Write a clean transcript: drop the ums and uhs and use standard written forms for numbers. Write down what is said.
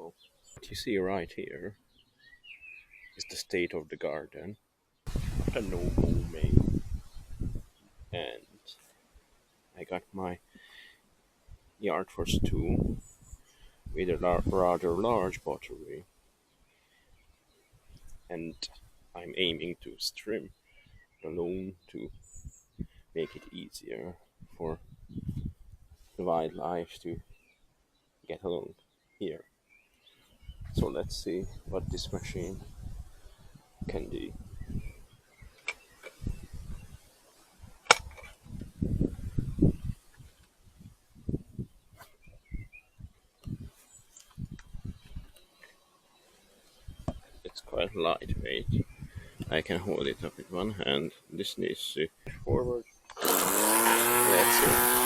So what you see right here is the state of the garden, the No Maw May, and I got my yard force 2 with a rather large battery, and I'm aiming to trim the lawn to make it easier for the wildlife to get along here. So let's see what this machine can do. It's quite lightweight. I can hold it up with one hand. This needs to forward. Let's see.